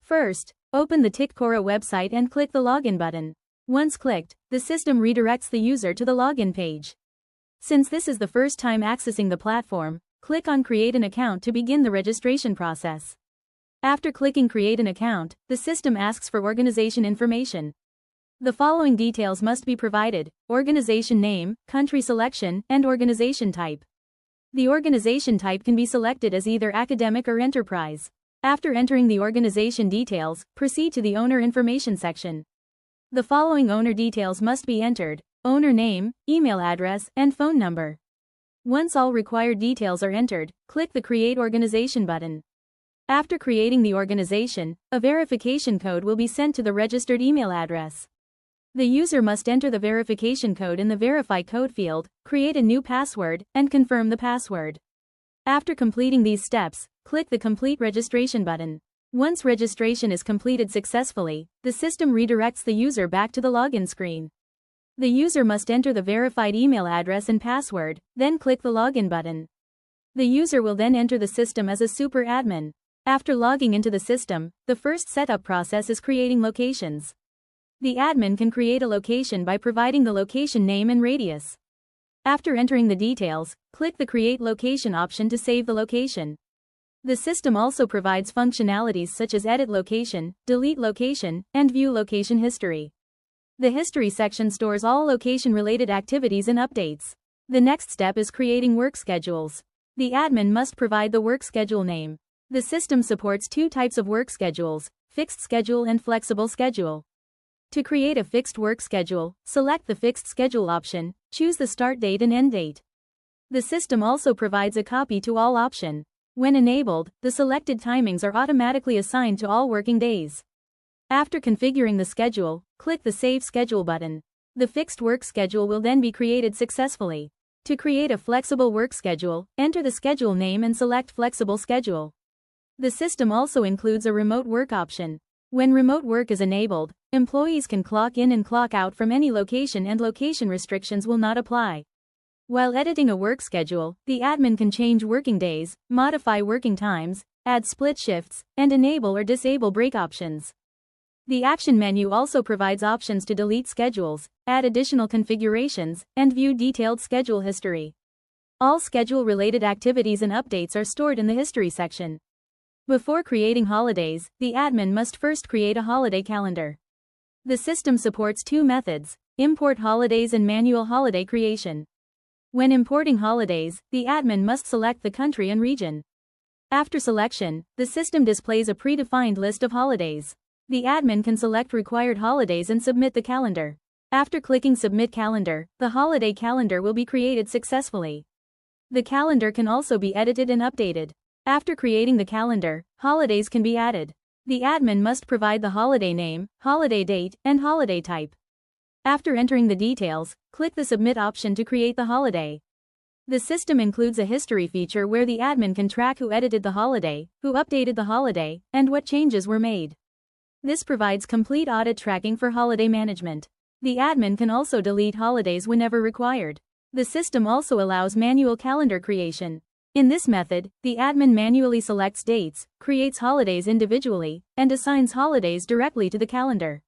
First, open the Tickora website and click the Login button. Once clicked, the system redirects the user to the login page. Since this is the first time accessing the platform, click on Create an Account to begin the registration process. After clicking Create an Account, the system asks for organization information. The following details must be provided: organization name, country selection, and organization type. The organization type can be selected as either academic or enterprise. After entering the organization details, proceed to the owner information section. The following owner details must be entered: owner name, email address, and phone number. Once all required details are entered, click the Create Organization button. After creating the organization, a verification code will be sent to the registered email address. The user must enter the verification code in the Verify Code field, create a new password, and confirm the password. After completing these steps, click the Complete Registration button. Once registration is completed successfully, the system redirects the user back to the login screen. The user must enter the verified email address and password, then click the Login button. The user will then enter the system as a super admin. After logging into the system, the first setup process is creating locations. The admin can create a location by providing the location name and radius. After entering the details, click the Create Location option to save the location. The system also provides functionalities such as Edit Location, Delete Location, and View Location History. The History section stores all location-related activities and updates. The next step is creating work schedules. The admin must provide the work schedule name. The system supports two types of work schedules: fixed schedule and flexible schedule. To create a fixed work schedule, select the Fixed Schedule option, choose the start date and end date. The system also provides a copy to all option. When enabled, the selected timings are automatically assigned to all working days. After configuring the schedule, click the Save Schedule button. The fixed work schedule will then be created successfully. To create a flexible work schedule, enter the schedule name and select Flexible Schedule. The system also includes a remote work option. When remote work is enabled, employees can clock in and clock out from any location and location restrictions will not apply. While editing a work schedule, the admin can change working days, modify working times, add split shifts, and enable or disable break options. The action menu also provides options to delete schedules, add additional configurations, and view detailed schedule history. All schedule-related activities and updates are stored in the History section. Before creating holidays, the admin must first create a holiday calendar. The system supports two methods: import holidays and manual holiday creation. When importing holidays, the admin must select the country and region. After selection, the system displays a predefined list of holidays. The admin can select required holidays and submit the calendar. After clicking Submit Calendar, the holiday calendar will be created successfully. The calendar can also be edited and updated. After creating the calendar, holidays can be added. The admin must provide the holiday name, holiday date, and holiday type. After entering the details, click the Submit option to create the holiday. The system includes a history feature where the admin can track who edited the holiday, who updated the holiday, and what changes were made. This provides complete audit tracking for holiday management. The admin can also delete holidays whenever required. The system also allows manual calendar creation. In this method, the admin manually selects dates, creates holidays individually, and assigns holidays directly to the calendar.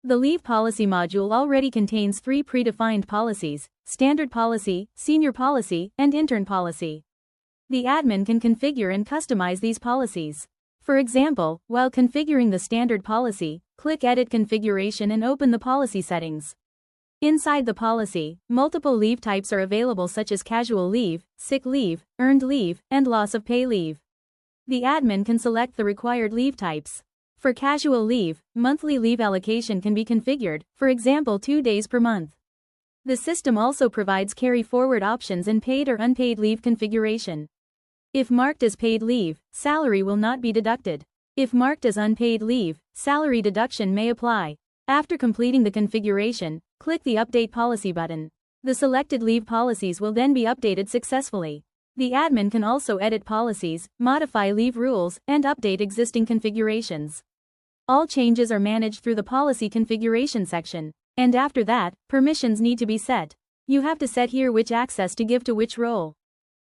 The Leave Policy module already contains 3 predefined policies: Standard Policy, Senior Policy, and Intern Policy. The admin can configure and customize these policies. For example, while configuring the standard policy, click Edit Configuration and open the policy settings. Inside the policy, multiple leave types are available such as casual leave, sick leave, earned leave, and loss of pay leave. The admin can select the required leave types. For casual leave, monthly leave allocation can be configured, for example 2 days per month. The system also provides carry-forward options and paid or unpaid leave configuration. If marked as paid leave, salary will not be deducted. If marked as unpaid leave, salary deduction may apply. After completing the configuration, click the Update Policy button. The selected leave policies will then be updated successfully. The admin can also edit policies, modify leave rules, and update existing configurations. All changes are managed through the Policy Configuration section. And after that, permissions need to be set. You have to set here which access to give to which role.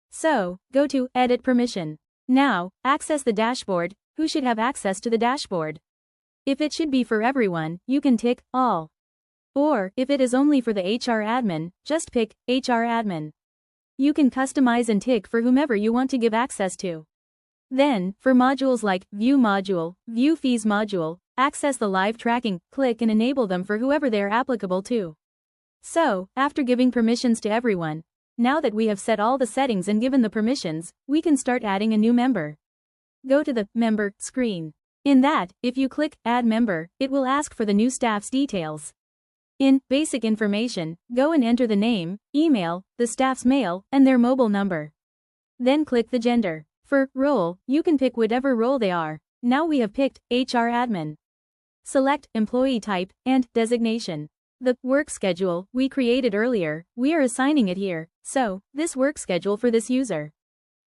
So, go to Edit Permission. Now, access the dashboard, who should have access to the dashboard. If it should be for everyone, you can tick all. Or, if it is only for the HR admin, just pick HR admin. You can customize and tick for whomever you want to give access to. Then, for modules like View Module, View Fees Module, access the live tracking, click and enable them for whoever they are applicable to. So, after giving permissions to everyone, now that we have set all the settings and given the permissions, we can start adding a new member. Go to the Member screen. In that, if you click Add Member, it will ask for the new staff's details. In Basic Information, go and enter the name, email, the staff's mail, and their mobile number. Then click the gender. For role, you can pick whatever role they are. Now we have picked HR admin. Select employee type and designation. The work schedule we created earlier, we are assigning it here, so this work schedule for this user.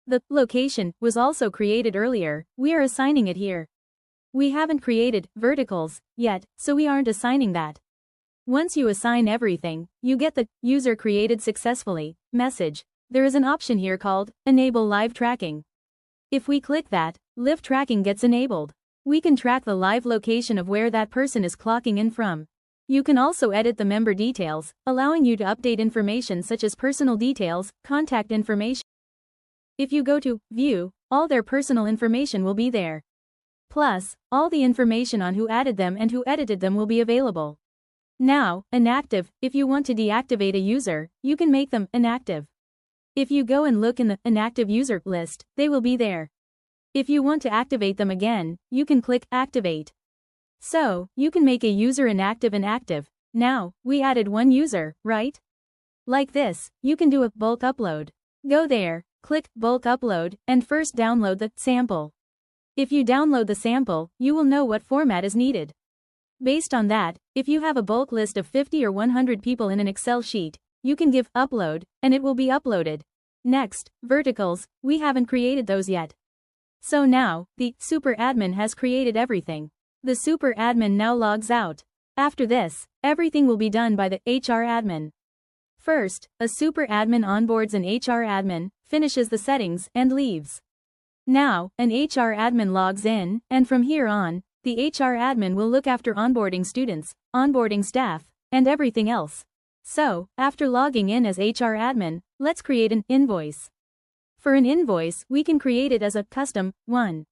The location was also created earlier, we are assigning it here. We haven't created verticals yet, so we aren't assigning that. Once you assign everything, you get the user created successfully message. There is an option here called Enable Live Tracking. If we click that, live tracking gets enabled. We can track the live location of where that person is clocking in from. You can also edit the member details, allowing you to update information such as personal details, contact information. If you go to View, all their personal information will be there. Plus, all the information on who added them and who edited them will be available. Now, inactive, if you want to deactivate a user, you can make them inactive. If you go and look in the inactive user list, they will be there. If you want to activate them again, you can click Activate. So, you can make a user inactive and active. Now, we added one user, right? Like this, you can do a bulk upload. Go there, click Bulk Upload, and first download the sample. If you download the sample, you will know what format is needed. Based on that, if you have a bulk list of 50 or 100 people in an Excel sheet, you can give Upload, and it will be uploaded. Next, verticals, we haven't created those yet. So now, the super admin has created everything. The super admin now logs out. After this, everything will be done by the HR admin. First, a super admin onboards an HR admin, finishes the settings, and leaves. Now, an HR admin logs in, and from here on, the HR admin will look after onboarding students, onboarding staff, and everything else. So, after logging in as HR admin, let's create an invoice. For an invoice, we can create it as a custom one.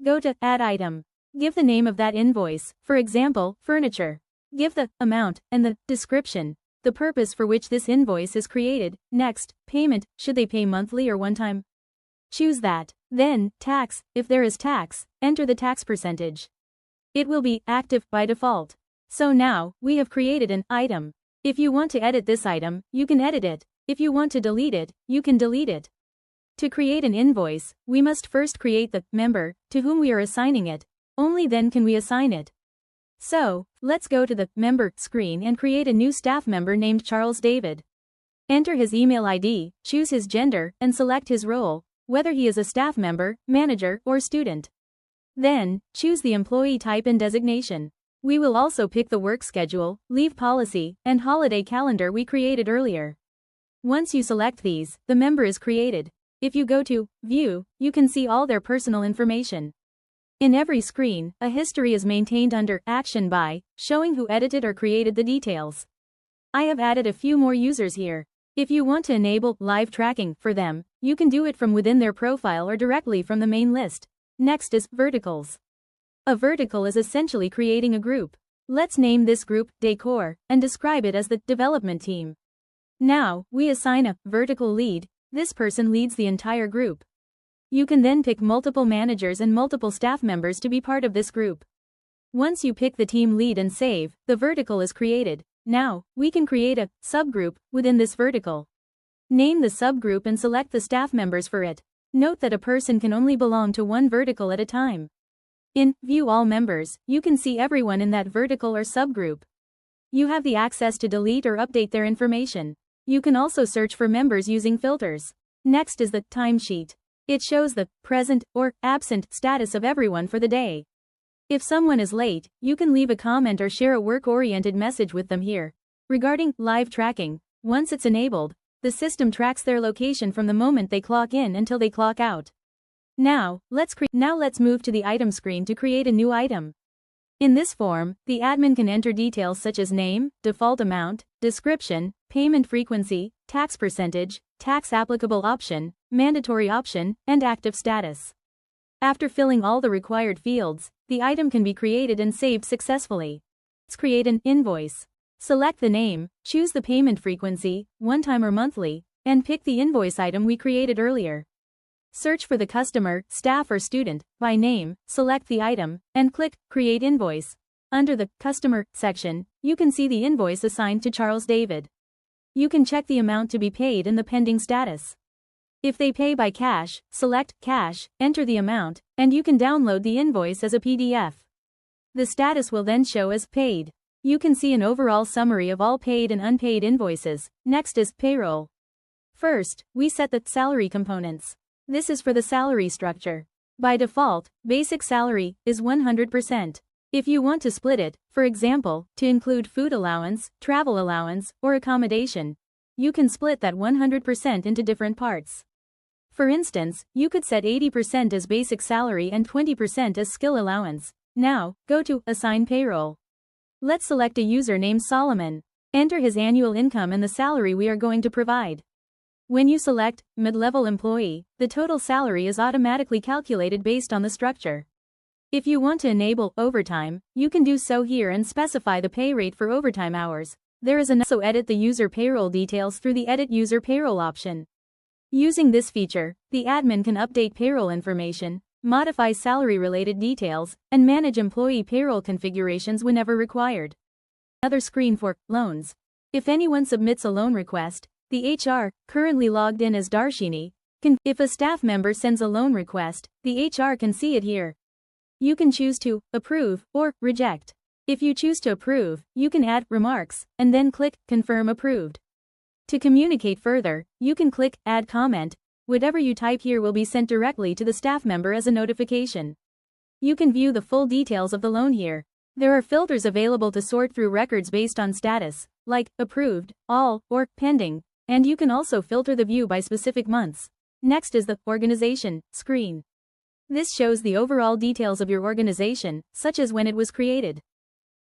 Go to Add Item. Give the name of that invoice, for example, furniture. Give the amount and the description, the purpose for which this invoice is created. Next, payment, should they pay monthly or one time? Choose that. Then, tax, if there is tax, enter the tax percentage. It will be active by default. So now, we have created an item. If you want to edit this item, you can edit it. If you want to delete it, you can delete it. To create an invoice, we must first create the member to whom we are assigning it. Only then can we assign it. So, let's go to the member screen and create a new staff member named Charles David. Enter his email ID, choose his gender, and select his role, whether he is a staff member, manager, or student. Then, choose the employee type and designation. We will also pick the work schedule, leave policy, and holiday calendar we created earlier. Once you select these, the member is created. If you go to View, you can see all their personal information. In every screen, a history is maintained under Action By, showing who edited or created the details. I have added a few more users here. If you want to enable live tracking for them, you can do it from within their profile or directly from the main list. Next is verticals. A vertical is essentially creating a group. Let's name this group Decor and describe it as the development team. Now, we assign a vertical lead. This person leads the entire group. You can then pick multiple managers and multiple staff members to be part of this group. Once you pick the team lead and save, the vertical is created. Now, we can create a subgroup within this vertical. Name the subgroup and select the staff members for it. Note that a person can only belong to one vertical at a time. In View All Members, you can see everyone in that vertical or subgroup. You have the access to delete or update their information. You can also search for members using filters. Next is the timesheet. It shows the present or absent status of everyone for the day. If someone is late, you can leave a comment or share a work-oriented message with them here. Regarding live tracking, once it's enabled, the system tracks their location from the moment they clock in until they clock out. Now let's move to the item screen to create a new item. In this form, the admin can enter details such as name, default amount, description, payment frequency, tax percentage, tax applicable option, mandatory option, and active status. After filling all the required fields, the item can be created and saved successfully. Let's create an invoice. Select the name, choose the payment frequency, one-time or monthly, and pick the invoice item we created earlier. Search for the customer, staff or student by name, select the item, and click Create Invoice. Under the Customer section, you can see the invoice assigned to Charles David. You can check the amount to be paid and the pending status. If they pay by cash, select Cash, enter the amount, and you can download the invoice as a PDF. The status will then show as paid. You can see an overall summary of all paid and unpaid invoices. Next is Payroll. First, we set the salary components. This is for the salary structure. By default, basic salary is 100%. If you want to split it, for example, to include food allowance, travel allowance, or accommodation, you can split that 100% into different parts. For instance, you could set 80% as basic salary and 20% as skill allowance. Now, go to Assign Payroll. Let's select a user named Solomon. Enter his annual income and the salary we are going to provide. When you select mid-level employee, the total salary is automatically calculated based on the structure. If you want to enable overtime, you can do so here and specify the pay rate for overtime hours. There is also edit the user payroll details through the Edit User Payroll option. Using this feature, the admin can update payroll information, modify salary-related details, and manage employee payroll configurations whenever required. Another screen for loans. If anyone submits a loan request, the HR, currently logged in as Darshini, if a staff member sends a loan request, the HR can see it here. You can choose to approve or reject. If you choose to approve, you can add remarks, and then click Confirm Approved. To communicate further, you can click Add Comment. Whatever you type here will be sent directly to the staff member as a notification. You can view the full details of the loan here. There are filters available to sort through records based on status, like Approved, All, or Pending. And you can also filter the view by specific months. Next is the Organization screen. This shows the overall details of your organization, such as when it was created.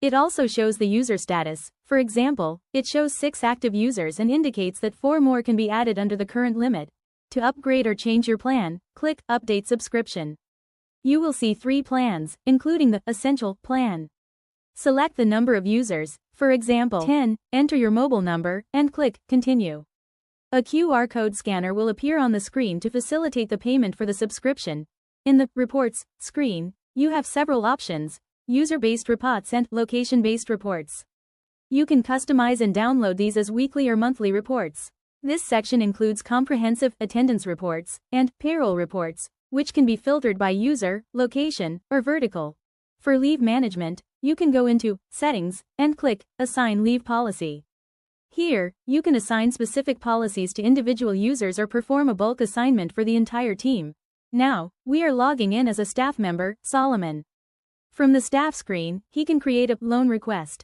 It also shows the user status. For example, it shows 6 active users and indicates that 4 more can be added under the current limit. To upgrade or change your plan, click Update Subscription. You will see 3 plans, including the Essential plan. Select the number of users, for example 10, enter your mobile number, and click Continue. A QR code scanner will appear on the screen to facilitate the payment for the subscription. In the Reports screen, you have several options: user-based reports and location-based reports. You can customize and download these as weekly or monthly reports. This section includes comprehensive attendance reports and payroll reports, which can be filtered by user, location, or vertical. For leave management, you can go into Settings and click Assign Leave Policy. Here, you can assign specific policies to individual users or perform a bulk assignment for the entire team. Now, we are logging in as a staff member, Solomon. From the staff screen, he can create a loan request.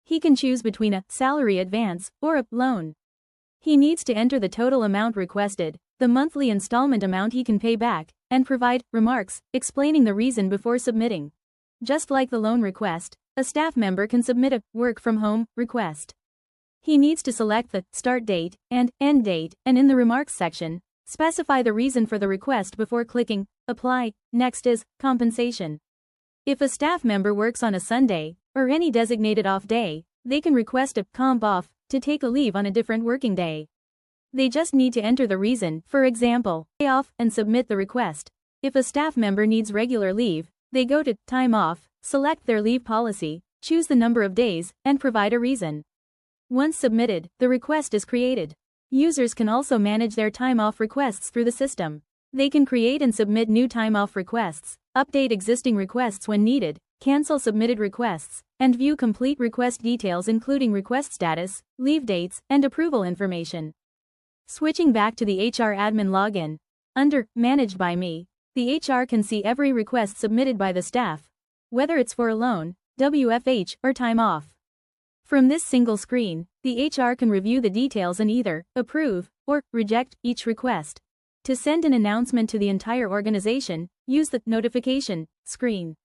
He can choose between a salary advance or a loan. He needs to enter the total amount requested, the monthly installment amount he can pay back, and provide remarks explaining the reason before submitting. Just like the loan request, a staff member can submit a work from home request. He needs to select the start date and end date, and in the remarks section, specify the reason for the request before clicking Apply. Next is compensation. If a staff member works on a Sunday, or any designated off day, they can request a comp off to take a leave on a different working day. They just need to enter the reason, for example, day off, and submit the request. If a staff member needs regular leave, they go to Time Off, select their leave policy, choose the number of days, and provide a reason. Once submitted, the request is created. Users can also manage their time off requests through the system. They can create and submit new time off requests, update existing requests when needed, cancel submitted requests, and view complete request details including request status, leave dates, and approval information. Switching back to the HR admin login. Under Managed by Me, the HR can see every request submitted by the staff, whether it's for a loan, WFH, or time off. From this single screen, the HR can review the details and either approve or reject each request. To send an announcement to the entire organization, use the notification screen.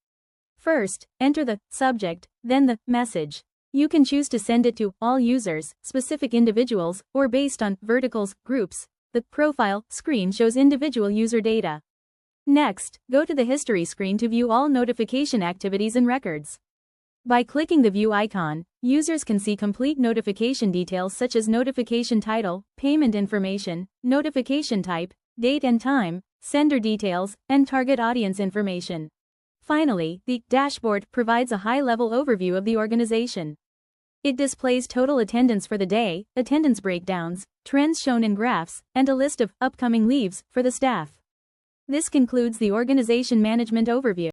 First, enter the subject, then the message. You can choose to send it to all users, specific individuals, or based on verticals, groups. The profile screen shows individual user data. Next, go to the history screen to view all notification activities and records. By clicking the view icon, users can see complete notification details such as notification title, payment information, notification type, date and time, sender details, and target audience information. Finally, the dashboard provides a high-level overview of the organization. It displays total attendance for the day, attendance breakdowns, trends shown in graphs, and a list of upcoming leaves for the staff. This concludes the organization management overview.